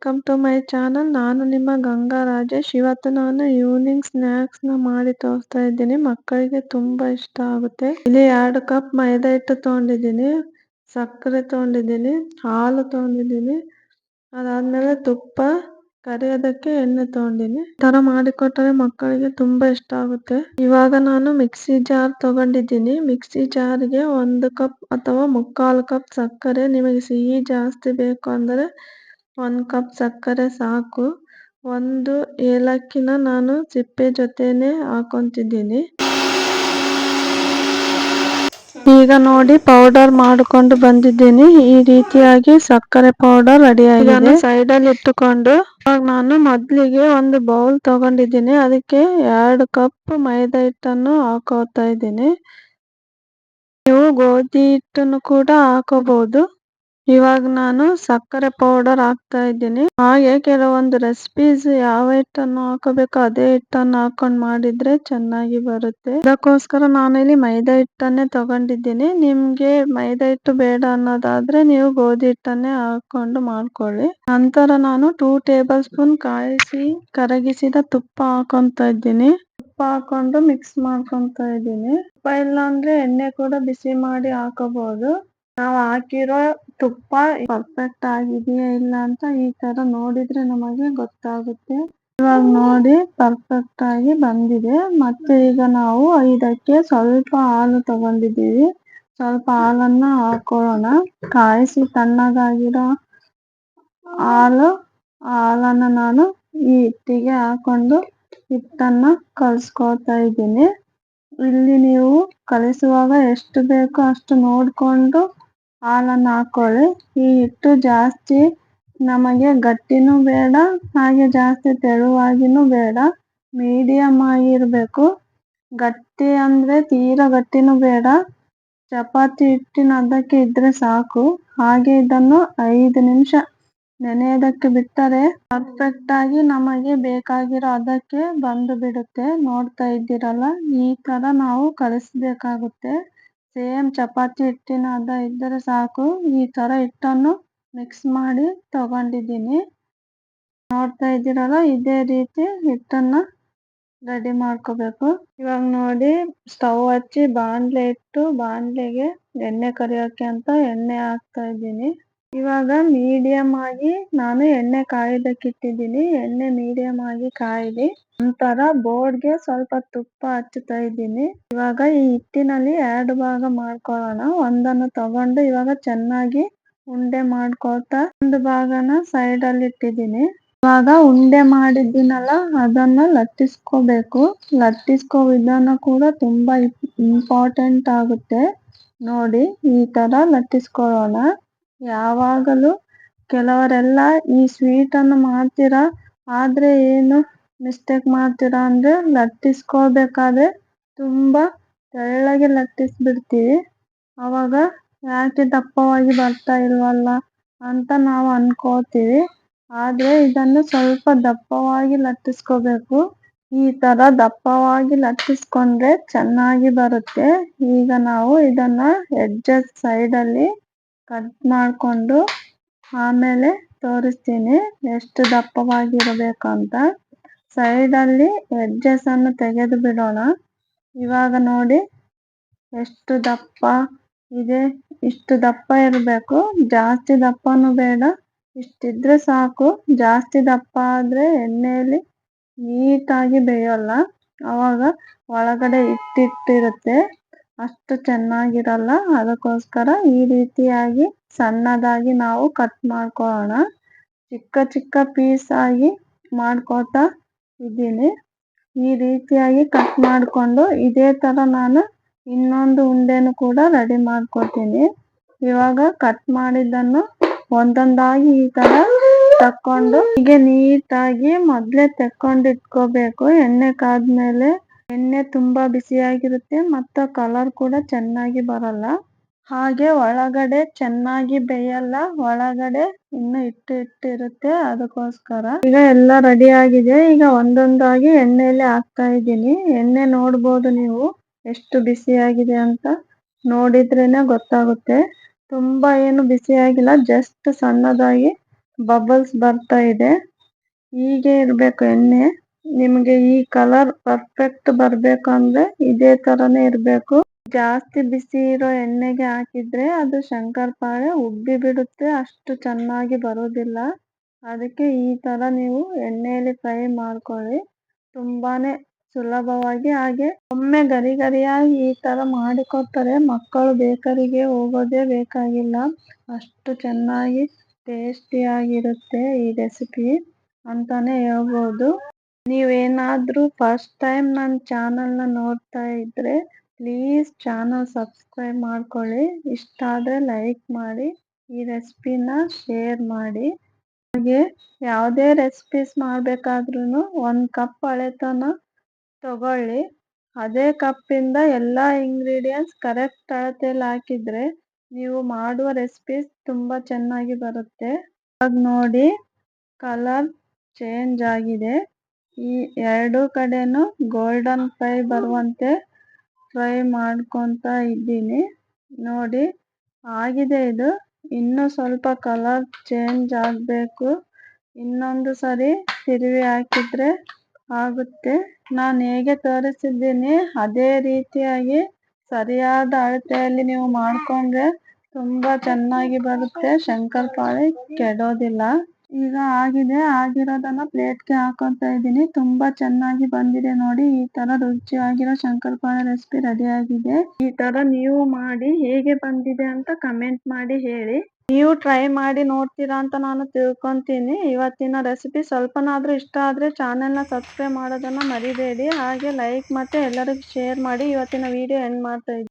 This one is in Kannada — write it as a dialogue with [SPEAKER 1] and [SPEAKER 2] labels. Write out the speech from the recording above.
[SPEAKER 1] Welcome to my channel. ನಾನು ನಿಮ್ಮ ಗಂಗಾ ರಾಜೇಶ್. ಇವತ್ತು ನಾನು ಈವ್ನಿಂಗ್ ಸ್ನಾಕ್ಸ್ ನ ಮಾಡಿ ತೋರಿಸ್ತಾ ಇದ್ದೀನಿ. ಮಕ್ಕಳಿಗೆ ತುಂಬಾ ಇಷ್ಟ ಆಗುತ್ತೆ. ಇಲ್ಲಿ 2 ಕಪ್ ಮೈದಾ ಹಿಟ್ಟು ತಗೊಂಡಿದ್ದೀನಿ, ಸಕ್ಕರೆ ತಗೊಂಡಿದ್ದೀನಿ, ಹಾಲು ತಗೊಂಡಿದ್ದೀನಿ, ಅದಾದ್ಮೇಲೆ ತುಪ್ಪ, ಕರಿಯೋದಕ್ಕೆ ಎಣ್ಣೆ ತಗೊಂಡಿನಿ. ಈ ತರ ಮಾಡಿಕೊಟ್ಟರೆ ಮಕ್ಕಳಿಗೆ ತುಂಬಾ ಇಷ್ಟ ಆಗುತ್ತೆ. ಇವಾಗ ನಾನು ಮಿಕ್ಸಿ ಜಾರ್ ತಗೊಂಡಿದ್ದೀನಿ. ಮಿಕ್ಸಿ ಜಾರ್ಗೆ 1 ಕಪ್ ಅಥವಾ 3/4 ಕಪ್ ಸಕ್ಕರೆ, ನಿಮಗೆ ಸಿಹಿ ಜಾಸ್ತಿ ಬೇಕು ಅಂದ್ರೆ 1 ಕಪ್ ಸಕ್ಕರೆ ಸಾಕು. 1 ಏಲಕ್ಕಿನ ನಾನು ಸಿಪ್ಪೆ ಜೊತೆನೆ ಹಾಕೊಂತಿದ್ದೀನಿ. ಈಗ ನೋಡಿ ಪೌಡರ್ ಮಾಡಿಕೊಂಡು ಬಂದಿದ್ದೀನಿ. ಈ ರೀತಿಯಾಗಿ ಸಕ್ಕರೆ ಪೌಡರ್ ರೆಡಿ ಆಗಿದೆ. ಸೈಡ್ ಅಲ್ಲಿ ಇಟ್ಟುಕೊಂಡು ಇವಾಗ ನಾನು ಮೊದಲಿಗೆ ಒಂದು ಬೌಲ್ ತಗೊಂಡಿದ್ದೀನಿ. ಅದಕ್ಕೆ 2 ಕಪ್ ಮೈದಾ ಹಿಟ್ಟನ್ನು ಹಾಕೋತಾ ಇದ್ದೀನಿ. ನೀವು ಗೋಧಿ ಹಿಟ್ಟನ್ನು ಕೂಡ ಹಾಕೋಬಹುದು. ಇವಾಗ ನಾನು ಸಕ್ಕರೆ ಪೌಡರ್ ಹಾಕ್ತಾ ಇದ್ದೀನಿ. ಹಾಗೆ ಕೆಲವೊಂದು ರೆಸಿಪೀಸ್ ಯಾವ ಹಿಟ್ಟನ್ನು ಹಾಕಬೇಕು ಅದೇ ಹಿಟ್ಟನ್ನು ಹಾಕೊಂಡು ಮಾಡಿದ್ರೆ ಚೆನ್ನಾಗಿ ಬರುತ್ತೆ. ಅದಕ್ಕೋಸ್ಕರ ನಾನು ಇಲ್ಲಿ ಮೈದಾ ಹಿಟ್ಟನ್ನೇ ತಗೊಂಡಿದ್ದೀನಿ. ನಿಮ್ಗೆ ಮೈದಾ ಹಿಟ್ಟು ಬೇಡ ಅನ್ನೋದಾದ್ರೆ ನೀವು ಗೋಧಿ ಹಿಟ್ಟನ್ನೇ ಹಾಕೊಂಡು ಮಾಡ್ಕೊಳ್ಳಿ. ನಂತರ ನಾನು 2 ಟೇಬಲ್ ಸ್ಪೂನ್ ಕರಗಿಸಿದ ತುಪ್ಪ ಹಾಕೊಂತ ಇದ್ದೀನಿ. ತುಪ್ಪ ಹಾಕೊಂಡು ಮಿಕ್ಸ್ ಮಾಡ್ಕೊಂತ ಇದ್ದೀನಿ. ತುಪ್ಪ ಇಲ್ಲ ಅಂದ್ರೆ ಎಣ್ಣೆ ಕೂಡ ಬಿಸಿ ಮಾಡಿ ಹಾಕೋಬಹುದು. ನಾವು ಹಾಕಿರೋ ತುಪ್ಪ ಪರ್ಫೆಕ್ಟ್ ಆಗಿದೆಯಾ ಇಲ್ಲ ಅಂತ ಈ ತರ ನೋಡಿದ್ರೆ ನಮಗೆ ಗೊತ್ತಾಗುತ್ತೆ. ಇವಾಗ ನೋಡಿ ಪರ್ಫೆಕ್ಟ್ ಆಗಿ ಬಂದಿದೆ. ಮತ್ತೆ ಈಗ ನಾವು ಇದಕ್ಕೆ ಸ್ವಲ್ಪ ಹಾಲು ತಗೊಂಡಿದ್ದೀವಿ. ಸ್ವಲ್ಪ ಹಾಲನ್ನ ಹಾಕೊಳ್ಳೋಣ. ಕಾಯಿಸಿ ತಣ್ಣಗಾಗಿರೋ ಹಾಲನ್ನ ನಾನು ಈ ಹಿಟ್ಟಿಗೆ ಹಾಕೊಂಡು ಹಿಟ್ಟನ್ನ ಕಲ್ಸ್ಕೊತಾ ಇದ್ದೀನಿ. ಇಲ್ಲಿ ನೀವು ಕಲಿಸುವಾಗ ಎಷ್ಟು ಬೇಕೋ ಅಷ್ಟು ನೋಡ್ಕೊಂಡು ಹಾಲನ್ನ ಹಾಕೊಳ್ಳಿ. ಈ ಹಿಟ್ಟು ಜಾಸ್ತಿ ನಮಗೆ ಗಟ್ಟಿನೂ ಬೇಡ, ಹಾಗೆ ಜಾಸ್ತಿ ತೆಳುವಾಗಿನೂ ಬೇಡ, ಮೀಡಿಯಂ ಆಗಿರ್ಬೇಕು. ಗಟ್ಟಿ ಅಂದ್ರೆ ತೀರಾ ಗಟ್ಟಿನೂ ಬೇಡ, ಚಪಾತಿ ಹಿಟ್ಟಿನ ಅದಕ್ಕೆ ಇದ್ರೆ ಸಾಕು. ಹಾಗೆ ಇದನ್ನು 5 ನಿಮಿಷ ನೆನೆಯೋದಕ್ಕೆ ಬಿಟ್ಟರೆ ಪರ್ಫೆಕ್ಟ್ ಆಗಿ ನಮಗೆ ಬೇಕಾಗಿರೋ ಅದಕ್ಕೆ ಬಂದು ಬಿಡುತ್ತೆ. ನೋಡ್ತಾ ಇದ್ದೀರಲ್ಲ, ಈ ತರ ನಾವು ಕಲಿಸ್ಬೇಕಾಗುತ್ತೆ. ಸೇಮ್ ಚಪಾತಿ ಹಿಟ್ಟಿನ ಹದ ಇದ್ದರೆ ಸಾಕು. ಈ ತರ ಹಿಟ್ಟನ್ನು ಮಿಕ್ಸ್ ಮಾಡಿ ತಗೊಂಡಿದ್ದೀನಿ. ನೋಡ್ತಾ ಇದ್ದೀರಲ್ಲ, ಇದೇ ರೀತಿ ಹಿಟ್ಟನ್ನ ರೆಡಿ ಮಾಡ್ಕೋಬೇಕು. ಇವಾಗ ನೋಡಿ ಸ್ಟವ್ ಹಚ್ಚಿ ಬಾಣಲೆ ಇಟ್ಟು ಬಾಣಲೆಗೆ ಎಣ್ಣೆ ಕರಿಯೋಕೆ ಅಂತ ಎಣ್ಣೆ ಹಾಕ್ತಾ ಇದ್ದೀನಿ. ಇವಾಗ ಮೀಡಿಯಂ ಆಗಿ ನಾನು ಎಣ್ಣೆ ಕಾಯೋದಕ್ಕೆ ಇಟ್ಟಿದ್ದೀನಿ. ಎಣ್ಣೆ ಮೀಡಿಯಂ ಆಗಿ ಕಾಯಿಲಿ. ನಂತರ ಬೋರ್ಡ್ಗೆ ಸ್ವಲ್ಪ ತುಪ್ಪ ಹಚ್ಚುತ್ತಾ ಇದ್ದೀನಿ. ಇವಾಗ ಈ ಹಿಟ್ಟಿನಲ್ಲಿ 2 ಭಾಗ ಮಾಡ್ಕೊಳ್ಳೋಣ. ಒಂದನ್ನು ತಗೊಂಡು ಇವಾಗ ಚೆನ್ನಾಗಿ ಉಂಡೆ ಮಾಡ್ಕೊತಾ ಒಂದು ಭಾಗನ ಸೈಡ್ ಅಲ್ಲಿ ಇಟ್ಟಿದ್ದೀನಿ. ಇವಾಗ ಉಂಡೆ ಮಾಡಿದ್ದೀನಲ್ಲ ಅದನ್ನ ಲಟ್ಟಿಸ್ಕೋಬೇಕು. ಲಟ್ಟಿಸ್ಕೋ ವಿಧಾನ ಕೂಡ ತುಂಬಾ ಇಂಪಾರ್ಟೆಂಟ್ ಆಗುತ್ತೆ. ನೋಡಿ ಈ ತರ ಲಟ್ಟಿಸ್ಕೊಳ್ಳೋಣ. ಯಾವಾಗಲೂ ಕೆಲವರೆಲ್ಲ ಈ ಸ್ವೀಟ್ ಅನ್ನು ಮಾಡ್ತೀರಾ, ಆದ್ರೆ ಏನು ಮಿಸ್ಟೇಕ್ ಮಾಡ್ತೀರಾ ಅಂದ್ರೆ ಲಟ್ಟಿಸ್ಕೋಬೇಕಾದ್ರೆ ತುಂಬಾ ತೆಳ್ಳಗೆ ಲಟ್ಟಿಸ್ಬಿಡ್ತೀವಿ. ಅವಾಗ ಯಾಕೆ ದಪ್ಪವಾಗಿ ಬರ್ತಾ ಇಲ್ವಲ್ಲ ಅಂತ ನಾವು ಅನ್ಕೋತೀವಿ. ಆದ್ರೆ ಇದನ್ನು ಸ್ವಲ್ಪ ದಪ್ಪವಾಗಿ ಲಟ್ಟಿಸ್ಕೋಬೇಕು. ಈ ತರ ದಪ್ಪವಾಗಿ ಲಟ್ಟಿಸ್ಕೊಂಡ್ರೆ ಚೆನ್ನಾಗಿ ಬರುತ್ತೆ. ಈಗ ನಾವು ಇದನ್ನ ಎಡ್ಜಸ್ ಸೈಡ್ ಅಲ್ಲಿ ಕಟ್ ಮಾಡ್ಕೊಂಡು ಆಮೇಲೆ ತೋರಿಸ್ತೀನಿ ಎಷ್ಟು ದಪ್ಪವಾಗಿರಬೇಕು ಅಂತ. ಸೈಡ್ ಅಲ್ಲಿ ಎಡ್ಜಸ್ ಅನ್ನು ತೆಗೆದು ಬಿಡೋಣ. ಇವಾಗ ನೋಡಿ ಎಷ್ಟು ದಪ್ಪ ಇದೆ. ಇಷ್ಟು ದಪ್ಪ ಇರಬೇಕು, ಜಾಸ್ತಿ ದಪ್ಪನೂ ಬೇಡ, ಇಷ್ಟಿದ್ರೆ ಸಾಕು. ಜಾಸ್ತಿ ದಪ್ಪ ಆದ್ರೆ ಎಣ್ಣೆಯಲ್ಲಿ ನೀಟಾಗಿ ಬೇಯಲ್ಲ, ಅವಾಗ ಒಳಗಡೆ ಹಿಟ್ಟಿರುತ್ತೆ, ಅಷ್ಟು ಚೆನ್ನಾಗಿರಲ್ಲ. ಅದಕ್ಕೋಸ್ಕರ ಈ ರೀತಿಯಾಗಿ ಸಣ್ಣದಾಗಿ ನಾವು ಕಟ್ ಮಾಡ್ಕೊಳ್ಳೋಣ. ಚಿಕ್ಕ ಚಿಕ್ಕ ಪೀಸ್ ಆಗಿ ಮಾಡ್ಕೋತಾ ಇದ್ದೀನಿ. ಈ ರೀತಿಯಾಗಿ ಕಟ್ ಮಾಡ್ಕೊಂಡು ಇದೇ ತರ ನಾನು ಇನ್ನೊಂದು ಉಂಡೆನು ಕೂಡ ರೆಡಿ ಮಾಡ್ಕೊತೀನಿ. ಇವಾಗ ಕಟ್ ಮಾಡಿದ್ದನ್ನು ಒಂದೊಂದಾಗಿ ಈ ತರ ತಕೊಂಡು ಹೀಗೆ ನೀಟಾಗಿ ಮೊದ್ಲೇ ತೆಕ್ಕೊಂಡು ಇಟ್ಕೋಬೇಕು. ಎಣ್ಣೆ ಕಾದ್ಮೇಲೆ ಎಣ್ಣೆ ತುಂಬಾ ಬಿಸಿಯಾಗಿರುತ್ತೆ ಮತ್ತು ಕಲರ್ ಕೂಡ ಚೆನ್ನಾಗಿ ಬರಲ್ಲ, ಹಾಗೆ ಒಳಗಡೆ ಚೆನ್ನಾಗಿ ಬೇಯಲ್ಲ, ಒಳಗಡೆ ಇನ್ನು ಇಟ್ಟಿರುತ್ತೆ. ಅದಕ್ಕೋಸ್ಕರ ಈಗ ಎಲ್ಲ ರೆಡಿ ಆಗಿದೆ. ಈಗ ಒಂದೊಂದಾಗಿ ಎಣ್ಣೆಯಲ್ಲಿ ಹಾಕ್ತಾ ಇದ್ದೀನಿ. ಎಣ್ಣೆ ನೋಡ್ಬೋದು ನೀವು ಎಷ್ಟು ಬಿಸಿಯಾಗಿದೆ ಅಂತ. ನೋಡಿದ್ರೇನೆ ಗೊತ್ತಾಗುತ್ತೆ. ತುಂಬಾ ಏನು ಬಿಸಿ ಆಗಿಲ್ಲ, ಜಸ್ಟ್ ಸಣ್ಣದಾಗಿ ಬಬಲ್ಸ್ ಬರ್ತಾ ಇದೆ. ಹೀಗೆ ಇರಬೇಕು ಎಣ್ಣೆ. ನಿಮಗೆ ಈ ಕಲರ್ ಪರ್ಫೆಕ್ಟ್ ಬರ್ಬೇಕು ಅಂದ್ರೆ ಇದೇ ತರನೇ ಇರಬೇಕು. ಜಾಸ್ತಿ ಬಿಸಿ ಇರೋ ಎಣ್ಣೆಗೆ ಹಾಕಿದ್ರೆ ಅದು ಶಂಕರಪಾಳೆ ಉಬ್ಬಿ ಬಿಡುತ್ತೆ, ಅಷ್ಟು ಚೆನ್ನಾಗಿ ಬರೋದಿಲ್ಲ. ಅದಕ್ಕೆ ಈ ತರ ನೀವು ಎಣ್ಣೆಯಲ್ಲಿ ಫ್ರೈ ಮಾಡ್ಕೊಳ್ಳಿ, ತುಂಬಾನೇ ಸುಲಭವಾಗಿ. ಹಾಗೆ ಒಮ್ಮೆ ಗರಿ ಗರಿಯಾಗಿ ಈ ತರ ಮಾಡಿಕೊಟ್ಟರೆ ಮಕ್ಕಳು ಬೇಕರಿಗೆ ಹೋಗೋದೇ ಬೇಕಾಗಿಲ್ಲ, ಅಷ್ಟು ಚೆನ್ನಾಗಿ ಟೇಸ್ಟಿಯಾಗಿರುತ್ತೆ ಈ ರೆಸಿಪಿ ಅಂತಾನೆ ಹೇಳ್ಬೋದು. ನೀವೇನಾದ್ರೂ ಫಸ್ಟ್ ಟೈಮ್ ನನ್ನ ಚಾನಲ್ನ ನೋಡ್ತಾ ಇದ್ರೆ ಪ್ಲೀಸ್ ಚಾನಲ್ ಸಬ್ಸ್ಕ್ರೈಬ್ ಮಾಡ್ಕೊಳ್ಳಿ, ಇಷ್ಟ ಆದರೆ ಲೈಕ್ ಮಾಡಿ, ಈ ರೆಸಿಪಿನ ಶೇರ್ ಮಾಡಿ. ಹಾಗೆ ಯಾವುದೇ ರೆಸಿಪೀಸ್ ಮಾಡಬೇಕಾದ್ರೂ 1 ಕಪ್ ಅಳೆತನ ತಗೊಳ್ಳಿ. ಅದೇ ಕಪ್ಪಿಂದ ಎಲ್ಲ ಇಂಗ್ರೀಡಿಯೆಂಟ್ಸ್ ಕರೆಕ್ಟ್ ಅಳತೆಯಲ್ಲಿ ಹಾಕಿದ್ರೆ ನೀವು ಮಾಡುವ ರೆಸಿಪೀಸ್ ತುಂಬ ಚೆನ್ನಾಗಿ ಬರುತ್ತೆ. ಇವಾಗ ನೋಡಿ ಕಲರ್ ಚೇಂಜ್ ಆಗಿದೆ. ಈ ಎರಡೂ ಕಡೆನೂ ಗೋಲ್ಡನ್ ಫ್ರೈ ಬರುವಂತೆ ಫ್ರೈ ಮಾಡ್ಕೊತಾ ಇದ್ದೀನಿ. ನೋಡಿ ಆಗಿದೆ ಇದು. ಇನ್ನೂ ಸ್ವಲ್ಪ ಕಲರ್ ಚೇಂಜ್ ಆಗಬೇಕು. ಇನ್ನೊಂದು ಸರಿ ತಿರುವಿ ಹಾಕಿದ್ರೆ ಆಗುತ್ತೆ. ನಾನು ಹೇಗೆ ತೋರಿಸಿದ್ದೀನಿ ಅದೇ ರೀತಿಯಾಗಿ ಸರಿಯಾದ ಅಳತೆಯಲ್ಲಿ ನೀವು ಮಾಡಿಕೊಂಡ್ರೆ ತುಂಬಾ ಚೆನ್ನಾಗಿ ಬರುತ್ತೆ, ಶಂಕರಪಾಳೆ ಕೆಡೋದಿಲ್ಲ. ಈಗ ಆಗಿದೆ. ಆಗಿರೋದನ್ನ ಪ್ಲೇಟ್ಗೆ ಹಾಕೊತಾ ಇದ್ದೀನಿ. ತುಂಬಾ ಚೆನ್ನಾಗಿ ಬಂದಿದೆ ನೋಡಿ. ಈ ತರ ರುಚಿಯಾಗಿರೋ ಶಂಕರಪಾಳೆ ರೆಸಿಪಿ ರೆಡಿ ಆಗಿದೆ. ಈ ತರ ನೀವು ಮಾಡಿ ಹೇಗೆ ಬಂದಿದೆ ಅಂತ ಕಮೆಂಟ್ ಮಾಡಿ ಹೇಳಿ. ನೀವು ಟ್ರೈ ಮಾಡಿ ನೋಡ್ತೀರಾ ಅಂತ ನಾನು ತಿಳ್ಕೊಂತೀನಿ. ಇವತ್ತಿನ ರೆಸಿಪಿ ಸ್ವಲ್ಪನಾದ್ರೂ ಇಷ್ಟ ಆದ್ರೆ ಚಾನೆಲ್ನ ಸಬ್ಸ್ಕ್ರೈಬ್ ಮಾಡೋದನ್ನ ಮರಿಬೇಡಿ. ಹಾಗೆ ಲೈಕ್ ಮತ್ತೆ ಎಲ್ಲರಿಗೂ ಶೇರ್ ಮಾಡಿ. ಇವತ್ತಿನ ವಿಡಿಯೋ ಎಂಡ್ ಮಾಡ್ತಾ ಇದ್ದೀನಿ.